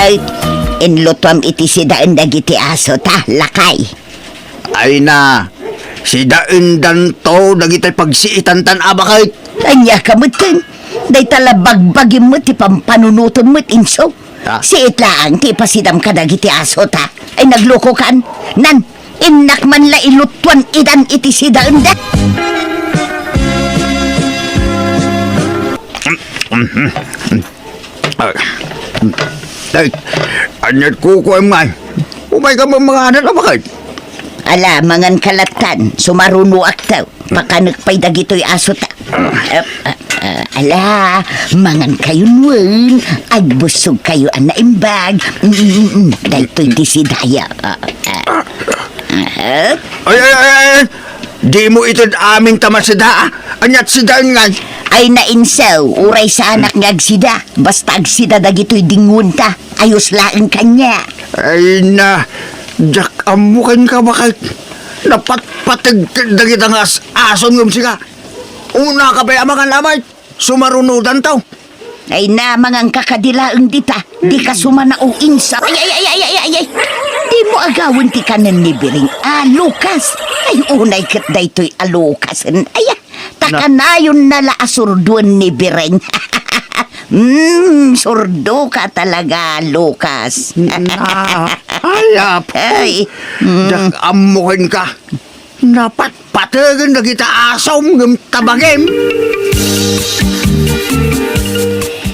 Ay, inlutom iti sidaan dagiti aso ta, lakay. Ay na, si daundan to, dagitay pagsiitan tan abakay. Anya kamutin, day talabagbagin mo ti pampanunuton mo't inso. Ah. Si itlaang ti pasidam ka dagiti aso ta, ay nagloko kan. Nan, inak man la ilutuan idan iti sidaan da. Ay, anyat ko man. Umay ka mga anak abakay. Ala, mangan kalatan, sumaruno aktaw, pakanagpay dagito'y aso ta. Ala, mangan kayo nun, agbusog kayo ang naimbag. Dahito'y disidaya. Ay, di mo ito aming tamasida. Anyat sidaan nga. Ay nainsaw, uray sa anak nga agsida. Basta agsida dagito'y dingunta, ayos laang kanya. Ay na, jak amukan ka bakit? Napatpatag dagit ang ason ng siga. Una ka ba mga lamay? Sumarunudan tao. Ay na, mangang kakadilaang dita, di ka sumana o insa. Ay. Di mo agawin ti kanan ni Biring alukas. Ay, unay kat daytoy alukas. Ay, takanayon nala asurduan ni Biring. Surdo ka talaga, Lucas. Ay, apo. Ay, Jak amukan ka. Napatpatagan na kita asom ng tabagim.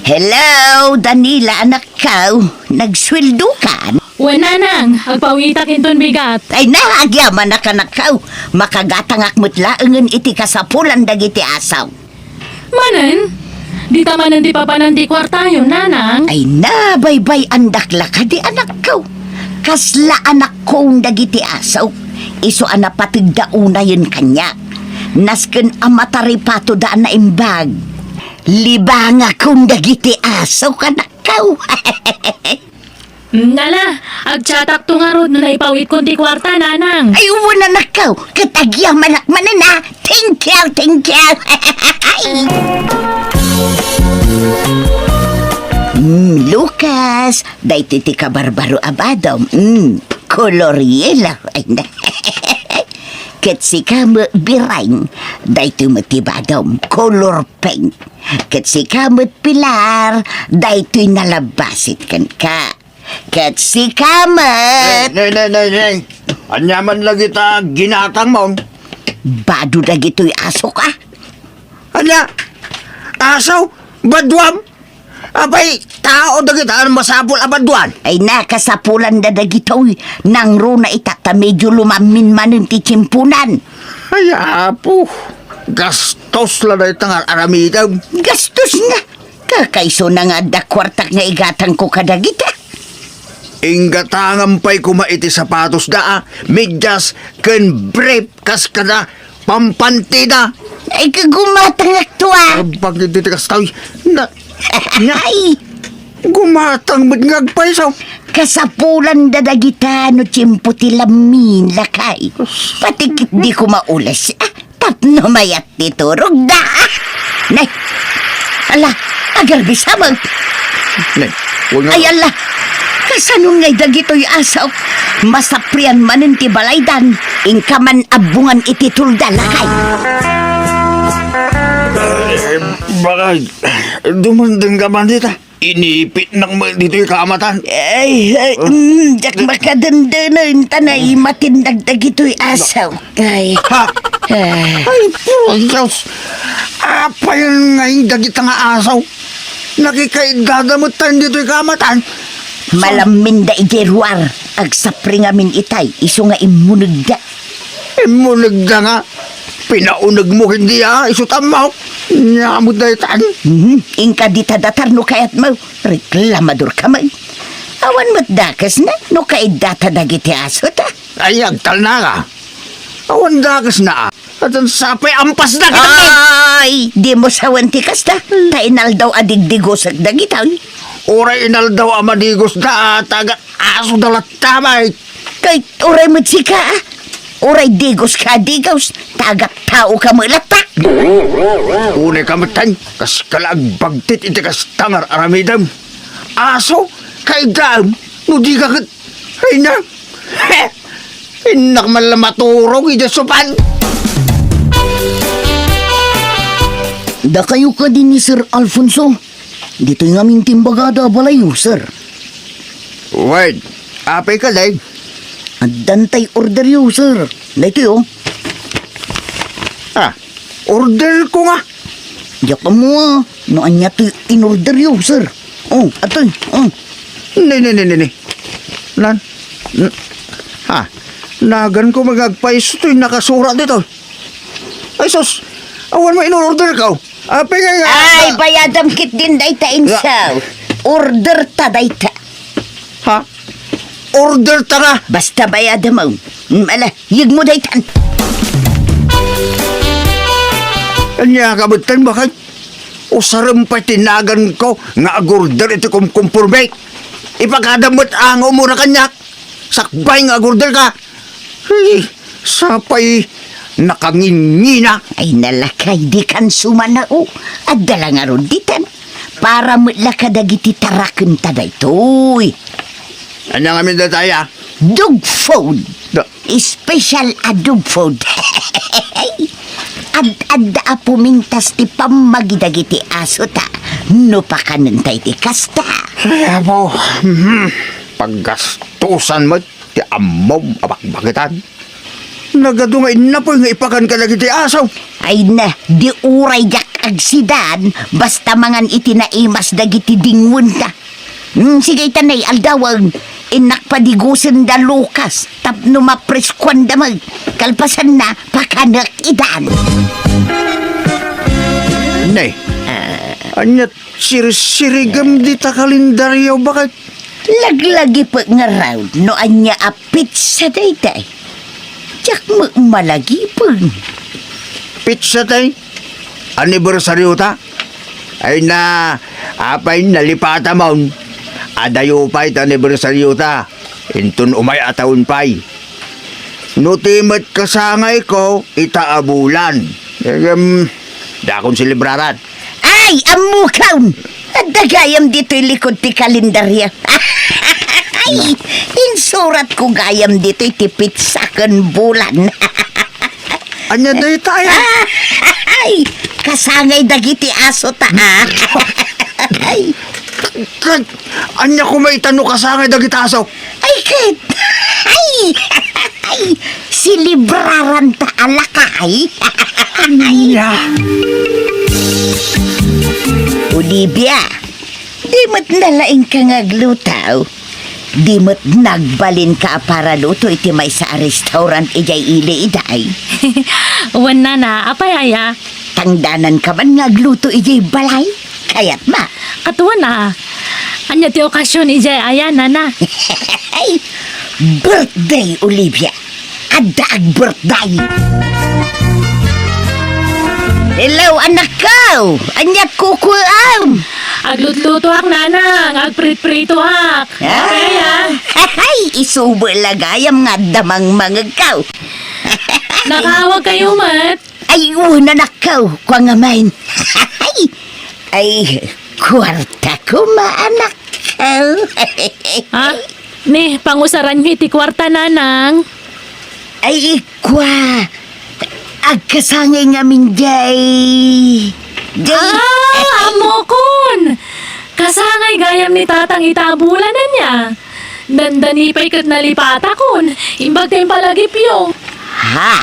Hello, Danila, anak ka. Nagsweldo ka? Wala nang, agpawita kinton bigat. Ay naagyaman na ka nakaw. Makagatangak mo't laangan iti kasapulan dagiti asaw. Manan, di tamanan di papanan di kwarta yun, nanang. Ay na, baybay andakla ka di anak ko. Kasla anak kong dagiti asaw. Iso ana patigdauna yun kanya. Nasken amataripato daan na imbag. Libanga kong dagiti asaw ka nakaw. Nala, agtsatak to nga rod no naipawit kong di kwarta, nanang. Ay wala nakaw. Katagya malakmanan na. Thank you. Lucas, day titi ka barbaro abadom. Koloriela. Ay na. Ketsi ka mo birang, day tumatibadom, color pink. Ketsi ka mo pilar, day tuy nalabasit kan ka. Ketsi ka mo... Nay. Anyaman lagi ta ginatang mo. Bado na gito'y aso ka. Anya, asaw, badwam. Abay, tao na kita masapol abadwan. Ay nakasapulan na gito'y nang runa itata medyo lumamin manin ti tsimpunan. Ay, apo. Gastos lang na itang aramidaw. Gastos na. Kakaiso na nga da kwartak nga igatang ko kadagita. Ingatangan pa'y kumaiti sapatos da, medyas, ken brief, kas ka na, pampantida. Ay kagumatang aktua. Pag titikas tayo, Ay, gumatang magngagpay sa... kasapulan dadagita no tsimpo ti lamin lakay. Patikit di ko maulas. Tapno mayat ti turog da. Nay, ala, agar bisamang. Ay ala, kasanong ngay dagito'y asaw. Masaprian manin ti balaydan. Ingkaman abungan iti tulda lakay. Baka, dumandang ka man dito. Inipit ng dito yung kaamatan. Jak makadandanan tanay matindag dagito'y asaw. Ay, Ay, Diyos. Apa yun ngayon dagit nga asaw? Nakikaidadamot tayo dito yung kaamatan. malamin da ijeruar. Agsapri nga min itay. Iso nga imunag da. Imunag da nga. Pinaunag mo hindi isutam mo. Nyamod na itan. Ingka di tadatar no kayat mo. Reklamador ka man. Awan mo't dakas na. No kay data dagiti aso ta. Ay, agtal na ka. Awan dakas na. At ang sapay ampas na ka. Ay, di mo sawan tikas ta. Tainal daw adigdigos ag dagitaw. Oray inal daw amadigos da. Taga aso dalat tamay. Kay oray mo't sika oray digos ka digos. Tagat tao ka mo lata. Unay kamatan. Kas kalagbagtit iti kas tangar aramidam. Aso. Kay dam, no di ka kat... Ay na! Inak man lang maturog, idasupan! Da kayo ka din ni Sir Alfonso. Dito yung aming timbagada balayo, sir. Wait, apay ka day. At dantay order yo, sir. Dito yo. Ah, order ko nga. Diyak mo no anya to in order yo, sir. Oh, atoy. Oh. Ni. Ha, nagan ko magagpais ito'y nakasurat dito. Ay sus, awan mo in-order ka. Apay ka nga. Ay, bayadam kit din dayta insaw. Order ta dayta. Ha? Order ta nga. Basta bayadam mo. Mala, yig mo daytan. Kanya kabutan bakit? Usaram pa tinagan ko nga agorder ito kung kumpurme. Ipagkadamot ang umura kanyak. Sakbay nga agorder ka. Ay, sapay nakangingina. Ay nalakay di kan sumanao. At dala nga ron ditan. Para mutla kadagiti taraken ta daytoy. Ano nga min dataya? Dog food. Da- Special a dog food. Ad-adda a pumintas ti pamagidagiti aso ta. No pa kanentay ti kasta. Ay, abo. Paggastusan mo, ti amom abakbakitan. Nagadungay na po nga ipakan ka lagi ti asaw. Ay na, di uray jak agsidan. Basta mangan itinaimas dagiti dingun ta. Sige tanay, aldawag. Inak padigusin da Lucas. Tapno mapriskuan da mag. Kalpasan na, pakanak idan. Nay, anyat sirisirigam di ta kalendaryo bakit? Laglagi pa nga raw, no anya a pizza dayday. Tiyak mo malagi pa. Pizza tay? Anibersaryo ta? Ay na, apay nalipata maun. Adayo pa'y anibersaryo ta. Intun umay ataon pa'y. Nutimat kasangay ko, itaabulan. Dakon silibraran. Ay, amukaw! At dagayam dito'y likod ti kalendarya. Ay, insurat ko gayam dito'y ti pizza kan bulan. Anya day tayo? Ay, kasangay dagiti aso ta. Ay, Anya ko may tanong kasangay dagitaso. ay, kit. Ay, silibraran ta alakay. Anya. Olivia, di mo't nalaing ka ngaglutaw. Di mo't nagbalin ka para luto iti may sa restaurant ijay ili iday. Wan na, apay aya. Tangdanan ka man ngagluto ijay balay. Kaya't ma. Katuwa na. Anya ti okasyon ijay aya nana. Ay, birthday, Olivia. Adaag birthday. Hello, anak ko. Anyat kukuam. Aglutluto ak nanang, agprit-prito ak. Apay aya. Ay, isubo lagayam nga damang mangagaw. Nakawag kayo mat. Ay, una nakaw, kwa nga main. Ay, kwarta ko maanak ko. Ha? Ni, pangusaran nyo iti kwarta nanang. Ay, kwa. Agkasangay nga min jay. Amo kon! Kasangay gayam ni tatang itabulan na niya. Dandanipay kat nalipata kon. Imbag tayong palagipyo. Ha?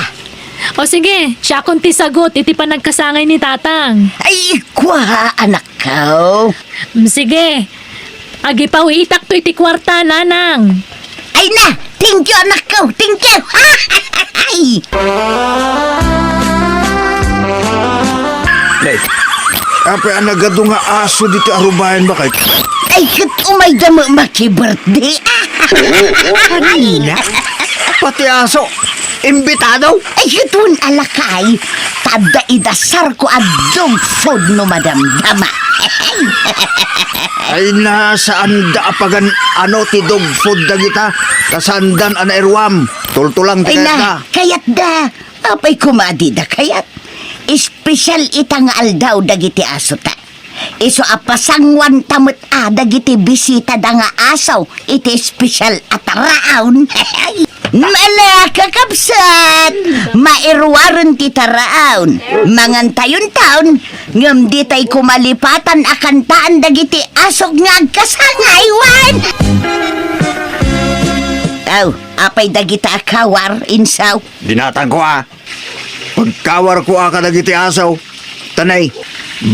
O sige, siya kon ti sagot, iti pa nagkasangay ni tatang. Ay, kwa, anak ko. Sige, agipaw itak to iti kwarta nanang. Ay na, thank you, anak ko. Thank you. Ay. Nay, apay ang nagado nga aso dito arubayan bakit? Ay, kat umay damo maki-birthday. Kanina? Pati aso, imbitado? Ay, katun alakay. Tada idasar ko at dog food no madamdama. Ay nasaan da apagan ano ti dog food dagita kasandan ana irwam tultulang ti Ay kayat na, kayat da. Apay kumadi da kayat. Espesyal itang aldaw dagiti aso ta. Iso apasangwan tamot dagiti bisita da nga asaw, iti special ataraon. Mala kakapsat, mairwaron ti taraon. Mangan tayon taon, ngam di tay kumalipatan akan taan dagiti asog nga agkasangaywan. Aw, apay dagita akawar, insaw. Dinatang ko Pagkawar ko ka dagiti asaw. Tanay,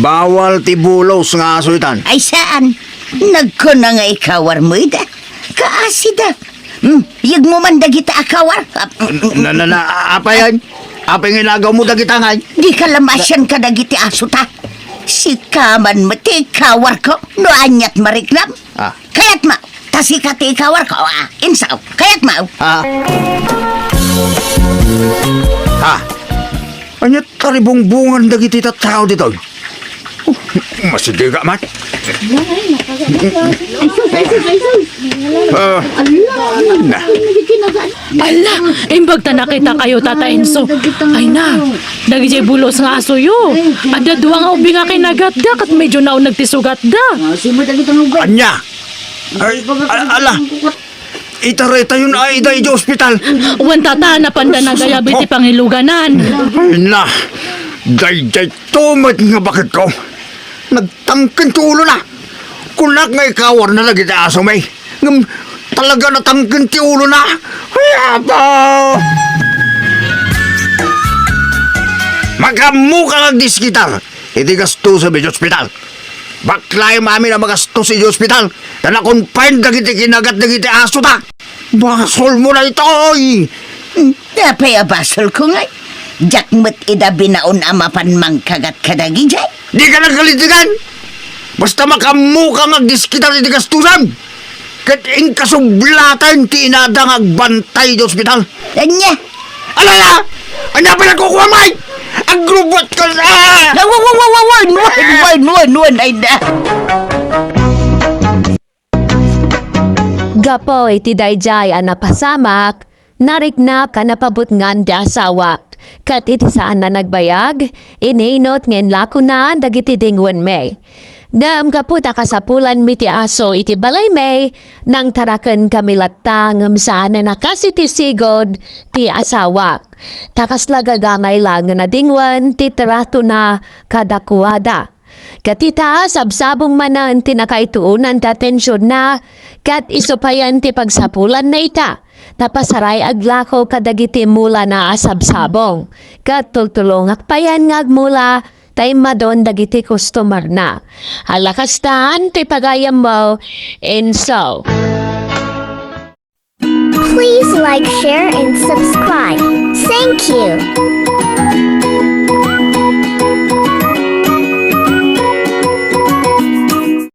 bawal ti bulos nga aso itan. Ay saan? Nagko na nga ikawar mo ida. Kaasida. Yag mo man dagita akawar. Apa yan? Apa yung inagaw mo dagita ngay? Di ka lamasyan ka dagiti aso ta. Si kaman mo ti ikawar ko. No anyat mariklam. Kayat ma. Tasi ka ti ikawar ko. Insaw. Kayat ma. Anyat taribong-bungan dagiti tatraw dito. Masidiga man. Ala, imbag ta nakita kayo, Tata Enzo. Ay na, dagiti bulos nga aso yo. Ada duwa nga ubi nga kinagatda kat medyo nao nagtisugat da. Anya! Ay, ala! Itareta yun ay dahi di ospital. Wan tata, napanda na gayabit ti pangiluganan. Ay na! Day tumat nga bakit ko. Nagtangkin ti ulo na. Kunak nga ikawar na lagi ti aso may. Talaga natangkin ti ulo na. Ay, apa! Magamu ka lang diskitar. Iti gasto sa medyo ospital. Baklay mami na magastos sa ospital. Na nakonfine dagiti kinagat dagiti aso ta. Basol mo na ito oy. Napay abasol ko nga. Jack mo't ida binaon amapan mang kagat kadagi jay. Di ka nagalitigan. Basta makamu ka ngagdiskitar iti gastusan. Kat inkasublatan ti inadang agbantay di ospital. Anya? Alala! Anya pa nagkukuha may! Agrubot ka na! Wan, ay na. Gapo iti dayjay a napasamak, nariknap ka napabutngan di asawa. Kat iti saan na nagbayag, inainot ngayon lako na dagiti dingwan may. Ngam kaputa kasapulan mi ti aso iti balay may, nang taraken kami latta ngam saan na nakasiti sigod ti asawa. Takas lagagamay lang na dingwan ti tarato na kadakuada. Katita, sabsabong manan tinakaituunan ta tensyon na, kat isopayan ti pagsapulan na ita. Napasaray aglako kadagiti mula na asabsabong. Kat tultulongak payan ngagmula, tay madon dagiti customer na. Halakastaan ti pagayam mo, and so. Please like, share, and subscribe. Thank you.